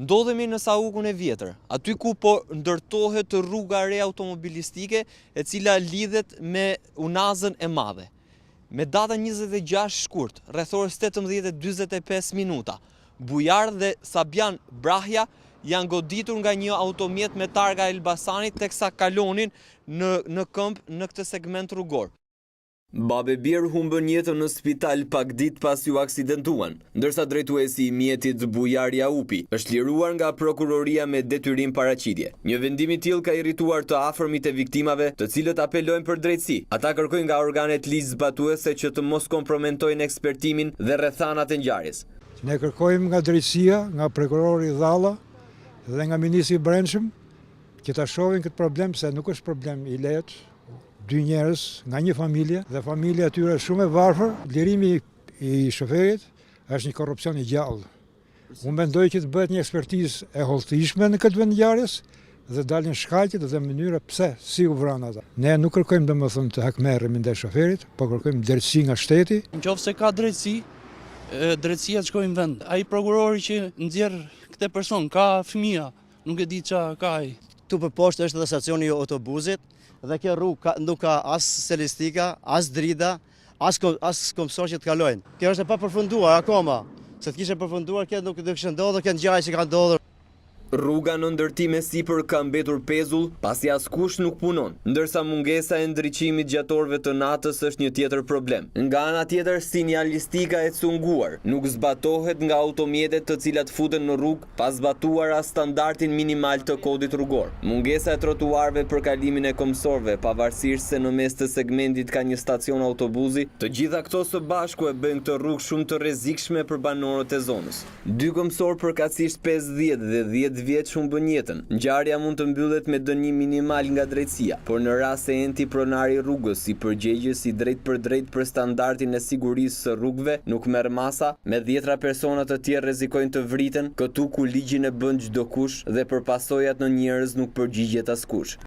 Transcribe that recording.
Ndodhemi në Saukun e Vjetër, aty ku po ndërtohet rruga re automobilistike e cila lidhet me Unazën e Madhe. Me datën 26 shkurt, rreth orës 18:45 minuta, Bujar dhe Sabian Brahja janë goditur nga një automjet me targa Elbasanit teksa kalonin në këmbë në këtë segment rrugor. Babe Bir humbën jetën në spital pak ditë pas ju aksidentuan, ndërsa drejtuesi i mjetit Bujar Jaupi është liruar nga prokuroria me detyrim paraqitje. Një vendim i tillë ka irrituar të afërmit e viktimave, të cilët apelojnë për drejtësi. Ata kërkojnë nga organet ligjë zbatuese që të mos kompromentojnë ekspertimin dhe rrethanat e ngjarjes. Ne kërkojmë nga drejtësia, nga prokurori Dhalla dhe nga ministri i Brendshëm që ta shohin këtë problem, se nuk është problem i lehtë. Dy njerëz nga një familje dhe familja e tyre është shumë e varfër. Lirimi i shoferit është një korrupsion i gjallë. Unë mendoj që të bëhet një ekspertizë e hollëtishme në këtë vend ngjarjes dhe dalin shkaqjet dhe mënyra pse si u vranë ata. Ne nuk kërkojmë domethënë të hakmerremi ndaj shoferit, por kërkojmë drejtësi nga shteti. Nëse ka drejtësi, drejtësia të shkojnë në vend. Ai prokurori që nxjerr këtë person ka fëmija, nuk e di ç'a ka ai. Tu për poshtë është edhe stacioni i autobusit dhe kjo rrugë nuk ka as selistika, as drida, as komsor që të kalojnë. Kjo është e papërfunduar akoma. Se të kishe përfunduar, kjo nuk kishte ndodhur, kjo ngjarje që ka ndodhur. Rruga në ndërtim e sipër ka mbetur pezull, pasi askush nuk punon, ndërsa mungesa e ndriçimit gjatorëve të natës është një tjetër problem. Nga ana tjetër, sinjalistika e cunguar nuk zbatohet nga automjetet të cilat futen në rrugë pa zbatuar as standardin minimal të kodit rrugor. Mungesa e trotuarve për kalimin e komsorëve, pavarësisht se në mes të segmentit ka një stacion autobusi, të gjitha këto së bashku e bëjnë këtë rrugë shumë të rrezikshme për banorët e zonës. Dy komsorë përkatësisht 50 dhe 10 vjeç humbën jetën. Ngjarja mund të mbyllet me dënim minimal nga drejtësia, por në rast se enti pronari i rrugës si përgjegjës i drejt për standardin e sigurisë së rrugëve nuk merr masa, me 10 persona të tjerë rrezikojnë të vriten, këtu ku ligjin e bën çdo kush dhe për pasojat në njerëz nuk përgjigjet askush.